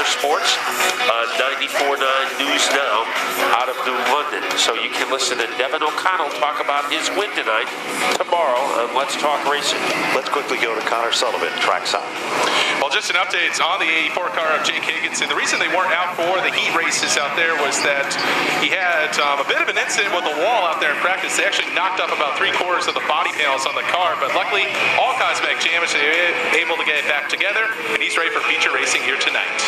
Motorsports, 94.9 News Now out of New London. So you can listen to Devin O'Connell talk about his win tonight, tomorrow on Let's Talk Racing. Let's quickly go to Connor Sullivan, trackside. Well, just an update on the 84 car of Jake Higginson. The reason they weren't out for the heat races out there was that he had a bit of an incident with the wall out there in practice. They actually knocked up about 3/4 of the body panels on the car, but luckily all cosmetic damage, they were able to get it back together, and he's ready for feature racing here tonight.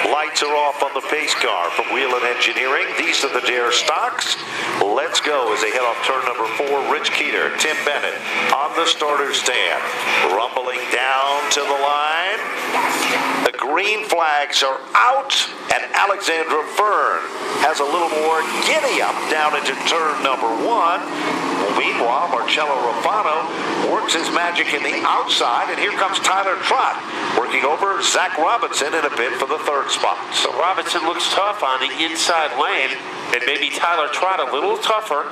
Lights are off on the pace car from Whelen Engineering. These are the Dare stocks. Let's go as they head off turn number 4. Rich Keeter, Tim Bennett on the starter stand, rumbling down to the line. The green flags are out, and Alexandra Fern has a little more giddy up down into turn number 1. Meanwhile, Marcello Rufano works his magic in the outside, and here comes Tyler Trott working over Zach Robinson in a bid for the 3rd spot. So Robinson looks tough on the inside lane, and maybe Tyler Trott a little tougher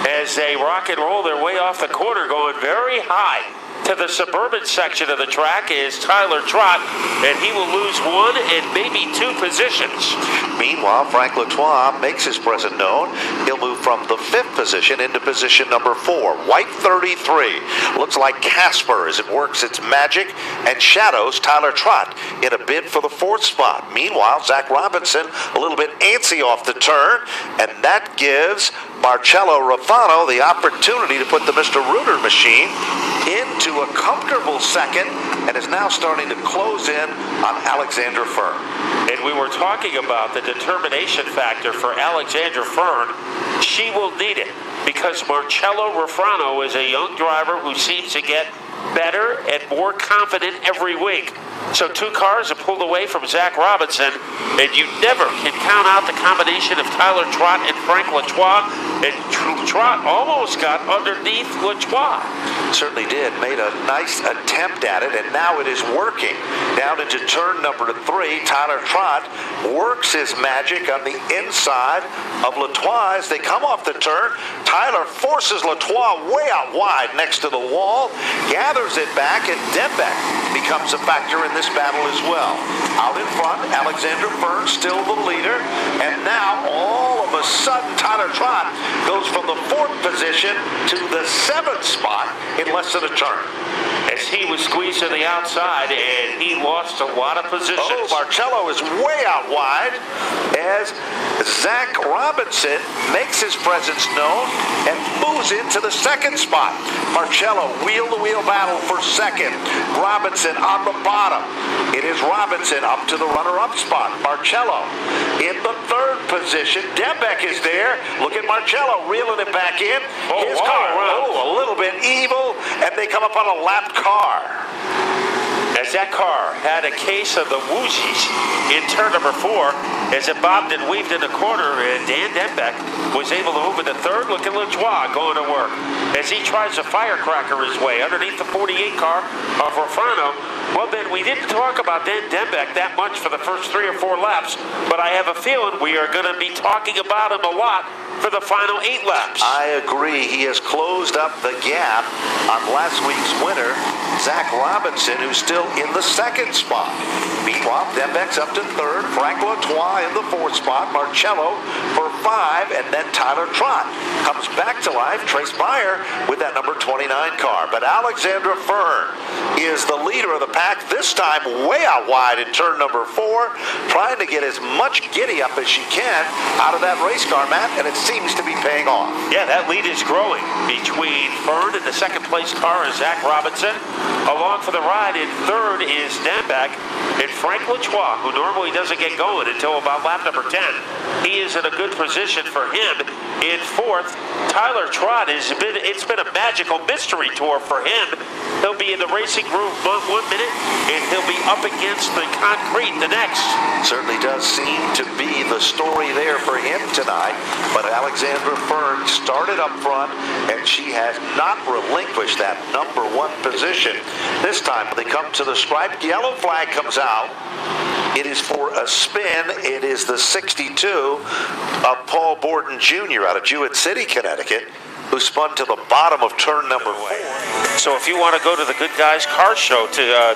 as they rock and roll their way off the corner, going very high to the suburban section of the track is Tyler Trott, and he will lose 1 and maybe 2 positions. Meanwhile, Frank Latois makes his presence known. He'll move from the 5th position into position number 4. White 33. Looks like Casper as it works its magic and shadows Tyler Trott in a bid for the 4th spot. Meanwhile, Zach Robinson a little bit antsy off the turn, and that gives Marcello Rufano the opportunity to put the Mr. Reuter machine into a comfortable second and is now starting to close in on Alexandra Fern. And we were talking about the determination factor for Alexandra Fern. She will need it because Marcello Rufano is a young driver who seems to get better and more confident every week. So 2 cars are pulled away from Zach Robinson, and you never can count out the combination of Tyler Trott and Frank Latois, and Trott almost got underneath Latois. Certainly did. Made a nice attempt at it, and now it is working. Down into turn number 3, Tyler Trott works his magic on the inside of Latois. As they come off the turn, Tyler forces Latois way out wide next to the wall, gathers it back, and Dembeck becomes a factor in this battle as well. Out in front, Alexandra Fern still the leader, and now all of a sudden Tyler Trott goes from the 4th position to the 7th spot in less than a turn. As he was squeezed to the outside, and he lost a lot of positions. Oh, Marcello is way out wide as Zach Robinson makes his presence known and moves into the 2nd spot. Marcello, wheel-to-wheel battle for 2nd. Robinson on the bottom. It is Robinson up to the runner-up spot. Marcello in the 3rd position. Dembeck is there. Look at Marcello reeling it back in. His car, a little bit evil, and they come up on a lapped car. As that car had a case of the woozies in turn number 4, as it bobbed and weaved in the corner, and Dan Dembeck was able to move into 3rd. Look at Latois going to work as he tries to firecracker his way underneath the 48 car of Rufano. Well, Ben, we didn't talk about Dan Dembeck that much for the first 3 or 4 laps, but I have a feeling we are going to be talking about him a lot for the final 8 laps. I agree. He has closed up the gap on last week's winner, Zach Robinson, who's still in the 2nd spot. Meanwhile, Dembeck's up to 3rd, Frank Latois in the 4th spot, Marcello for 5, and then Tyler Trott comes back to life. Trace Meyer with that number 29 car. But Alexandra Fern is the leader of the pack, this time way out wide in turn number 4, trying to get as much giddy up as she can out of that race car, Matt, and it seems to be paying off. Yeah, that lead is growing between Fern and the 2nd place car is Zach Robinson. Along for the ride in 3rd is Dembeck, and Frank Latois, who normally doesn't get going until about lap number 10. He is in a good position for him in 4th. Tyler Trott, it's been a magical mystery tour for him. He'll be in the racing room 1 minute, and he'll be up against the concrete the next. Certainly does seem to be the story there for him tonight, but Alexandra Fern started up front, and she has not relinquished that number 1 position. This time, when they come to the stripe, the yellow flag comes out. It is for a spin. It is the 62 of Paul Borden Jr. out of Jewett City, Connecticut, who spun to the bottom of turn number 4. So if you want to go to the Good Guys Car Show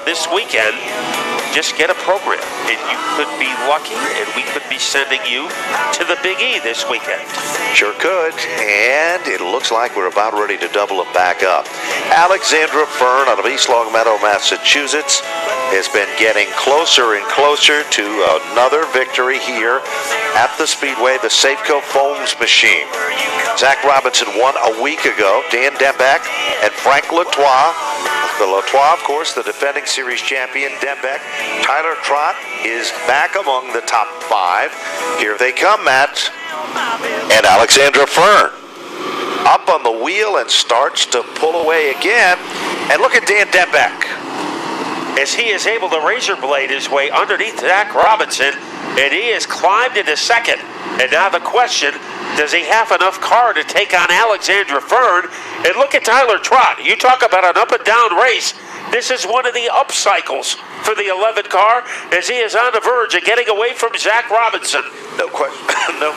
this weekend, just get a program, and you could be lucky, and we could be sending you to the Big E this weekend. Sure could, and it looks like we're about ready to double them back up. Alexandra Fern out of East Longmeadow, Massachusetts, has been getting closer and closer to another victory here at the Speedway, the Safeco Foams machine. Zach Robinson won a week ago. Dan Dembeck and Frank Latois. The Latois, of course, the defending series champion. Dembeck. Tyler Trott is back among the top 5. Here they come, Matt. And Alexandra Fern up on the wheel and starts to pull away again. And look at Dan Dembeck, as he is able to razor blade his way underneath Zach Robinson, and he has climbed into second. And now the question, does he have enough car to take on Alexandra Fern? And look at Tyler Trott. You talk about an up and down race. This is one of the up cycles for the 11 car, as he is on the verge of getting away from Zach Robinson. No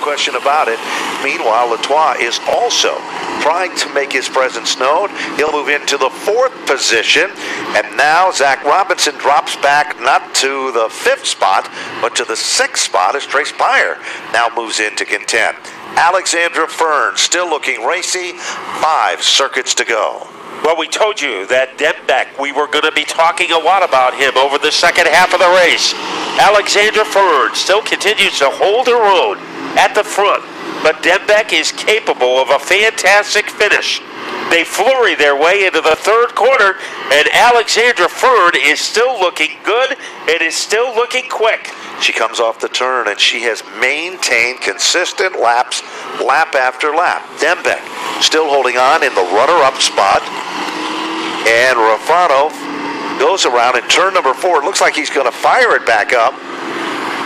question about it. Meanwhile, Latois is also trying to make his presence known. He'll move into the 4th position, and now Zach Robinson drops back not to the 5th spot, but to the 6th spot as Trace Byer now moves in to contend. Alexandra Fern still looking racy. 5 circuits to go. Well, we told you that Dembeck, we were going to be talking a lot about him over the second half of the race. Alexandra Fern still continues to hold her own at the front, but Dembeck is capable of a fantastic finish. They flurry their way into the 3rd quarter, and Alexandra Fern is still looking good and is still looking quick. She comes off the turn, and she has maintained consistent laps, lap after lap. Dembeck still holding on in the runner-up spot. And Rafano goes around in turn number 4. It looks like he's going to fire it back up.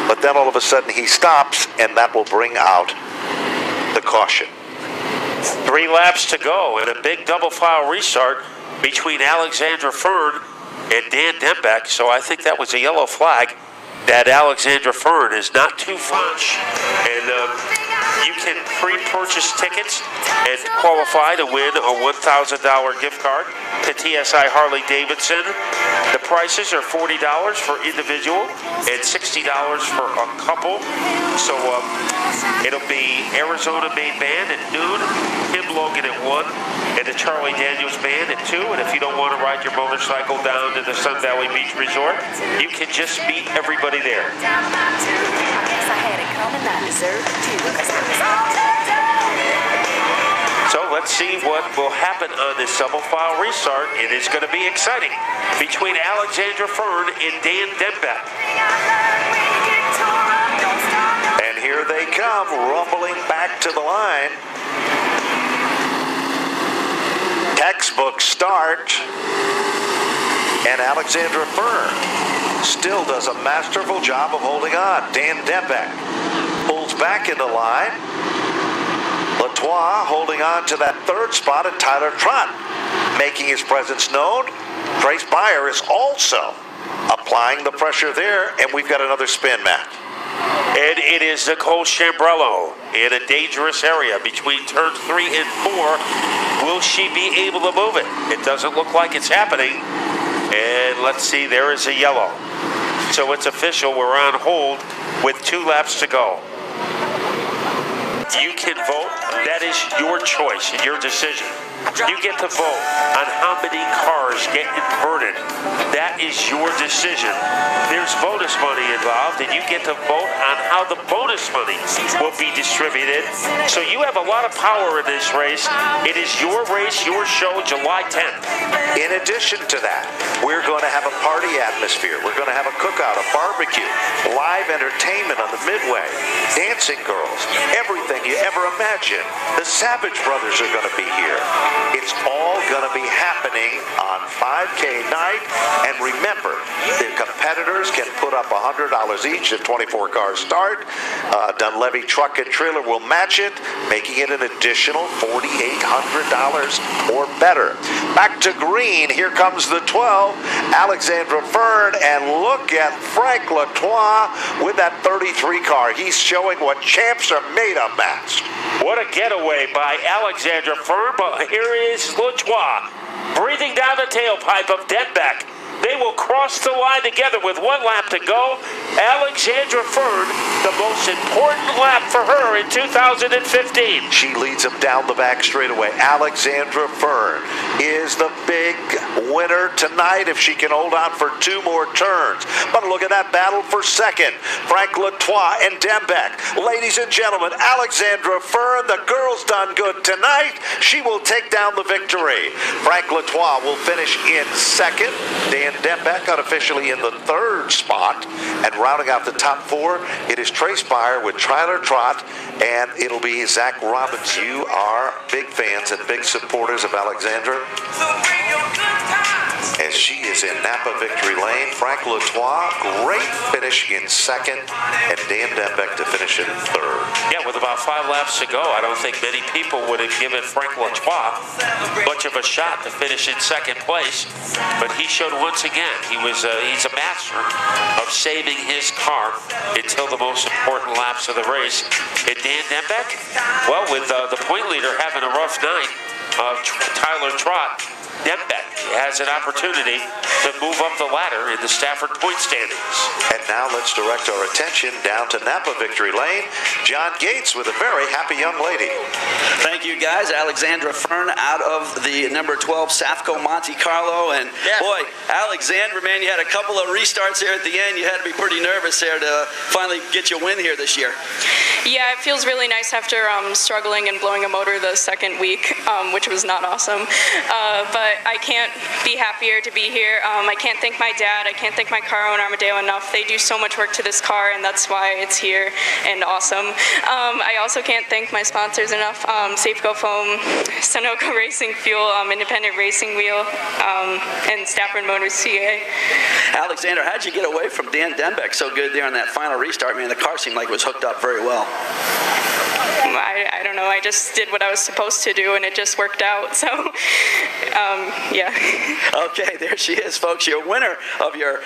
But then all of a sudden he stops, and that will bring out the caution. 3 laps to go, and a big double file restart between Alexandra Fern and Dan Dembeck. So I think that was a yellow flag that Alexandra Fern is not too fond. And you can pre-purchase tickets and qualify to win a $1,000 gift card to TSI Harley-Davidson. The prices are $40 for individual and $60 for a couple. So it'll be Arizona Main Band at noon, Tim Logan at 1, and the Charlie Daniels Band at 2. And if you don't want to ride your motorcycle down to the Sun Valley Beach Resort, you can just meet everybody there. So let's see what will happen on this double file restart. It is going to be exciting between Alexandra Fern and Dan Dembeck. And here they come, rumbling back to the line. Textbook start. And Alexandra Fern still does a masterful job of holding on. Dan Dembeck pulls back into line. Latois holding on to that 3rd spot, and Tyler Trott making his presence known. Trace Byer is also applying the pressure there, and we've got another spin, Matt. And it is Nicole Chambrello in a dangerous area between turns 3 and 4. Will she be able to move it? It doesn't look like it's happening. And let's see, there is a yellow. So it's official, we're on hold with 2 laps to go. You can vote. That is your choice and your decision. You get to vote on how many cars get inverted. That is your decision. There's bonus money involved, and you get to vote on how the bonus money will be distributed. So you have a lot of power in this race. It is your race, your show, July 10th. In addition to that, we're going to have a party atmosphere. We're going to have a cookout, a barbecue, live entertainment on the Midway, dancing girls, everything you ever imagine. The Savage Brothers are going to be here. It's all going to be happening on 5K night. And remember, the competitors can put up $100 each at 24 cars start. Dunleavy Truck and Trailer will match it, making it an additional $4,800 or better. Back to green. Here comes the 12, Alexandra Fern, and look at Frank Latois with that 33 car. He's showing what champs are made of, Matt. What a getaway by Alexandra Fern, but here is Latois breathing down the tailpipe of Denbeck. They will cross the line together with 1 lap to go. Alexandra Fern, the most important lap for her in 2015. She leads them down the back straightaway. Alexandra Fern is the big winner tonight if she can hold on for 2 more turns. But look at that battle for second. Frank Latois and Denbeck. Ladies and gentlemen, Alexandra Fern, the girl's done good tonight. She will take down the victory. Frank Latois will finish in second. Dan Denbeck unofficially in the 3rd spot. And rounding out the top 4, it is Trace Byer with Tyler Trott, and it'll be Zach Robbins. You are big fans and big supporters of Alexandra. As she is in Napa Victory Lane. Frank Latois, great finish in second, and Dan Denbeck to finish in 3rd. Yeah, with about 5 laps to go, I don't think many people would have given Frank Latois much of a shot to finish in 2nd place, but he showed once again he's a master of saving his car until the most important laps of the race. And Dan Denbeck, well, with the point leader having a rough night, Tyler Trott, Denbeck has an opportunity to move up the ladder in the Stafford point standings. And now let's direct our attention down to Napa Victory Lane. John Gates with a very happy young lady. Thank you, guys. Alexandra Fern out of the number 12 Safco Monte Carlo. And boy, Alexandra, man, you had a couple of restarts here at the end. You had to be pretty nervous there to finally get you a win here this year. Yeah, it feels really nice after struggling and blowing a motor the 2nd week, which was not awesome. But I can't be happier to be here. I can't thank my dad. I can't thank my car owner, Amadeo, enough. They do so much work to this car, and that's why it's here and awesome. I also can't thank my sponsors enough. Safeco Foam, Sunoco Racing Fuel, Independent Racing Wheel, and Stafford Motors CA. Alexander, how'd you get away from Dan Denbeck so good there on that final restart? I mean, the car seemed like it was hooked up very well. I don't know. I just did what I was supposed to do, and it just worked out. So, yeah. Okay, there she is, folks. Your winner of your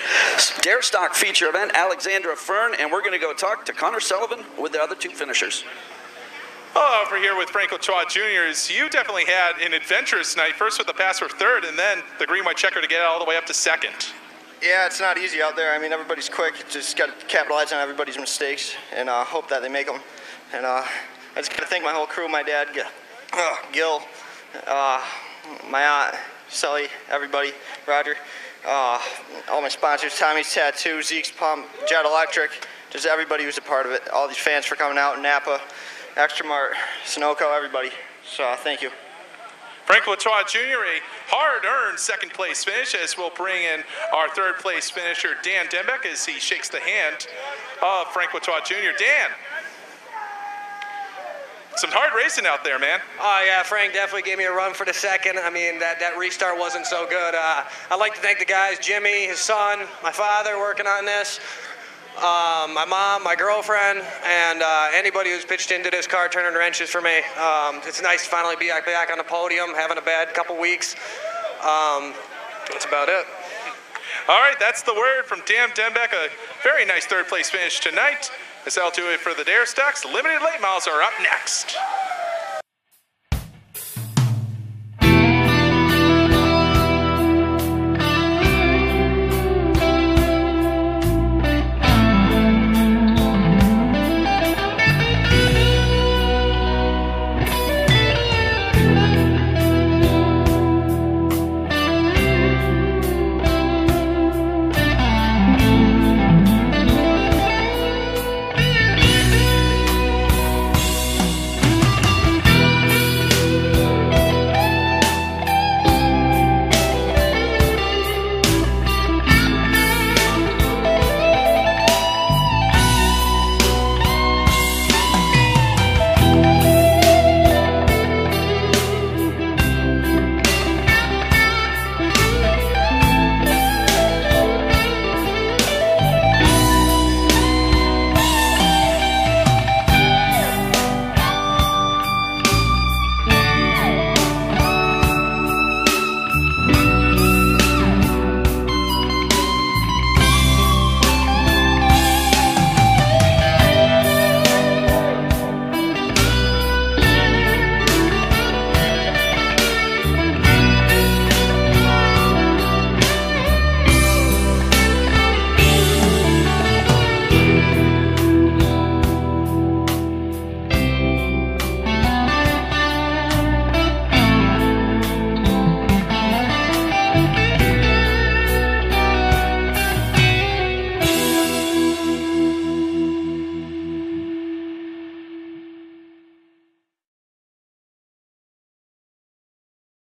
Dare Stock feature event, Alexandra Fern, and we're going to go talk to Connor Sullivan with the other 2 finishers. Oh, over here with Frank Latois Jr. You definitely had an adventurous night, first with the pass for 3rd, and then the green-white checker to get all the way up to 2nd. Yeah, it's not easy out there. I mean, everybody's quick. Just got to capitalize on everybody's mistakes and hope that they make them. And I just got to thank my whole crew, my dad, Gil, my aunt, Sully, everybody, Roger, all my sponsors, Tommy's Tattoo, Zeke's Pump, Jet Electric, just everybody who's a part of it, all these fans for coming out, Napa, Extra Mart, Sunoco, everybody. So thank you. Frank Latois Jr., a hard-earned 2nd place finish, as we'll bring in our 3rd place finisher, Dan Denbeck, as he shakes the hand of Frank Latois Jr. Dan, some hard racing out there, man. Oh, yeah, Frank definitely gave me a run for the 2nd. I mean, that restart wasn't so good. I'd like to thank the guys, Jimmy, his son, my father working on this, my mom, my girlfriend, and anybody who's pitched into this car turning wrenches for me. It's nice to finally be back on the podium, having a bad couple weeks. That's about it. All right, that's the word from Dan Denbeck. A very nice 3rd place finish tonight. As that'll do it for the Dare Stocks. Limited late models are up next.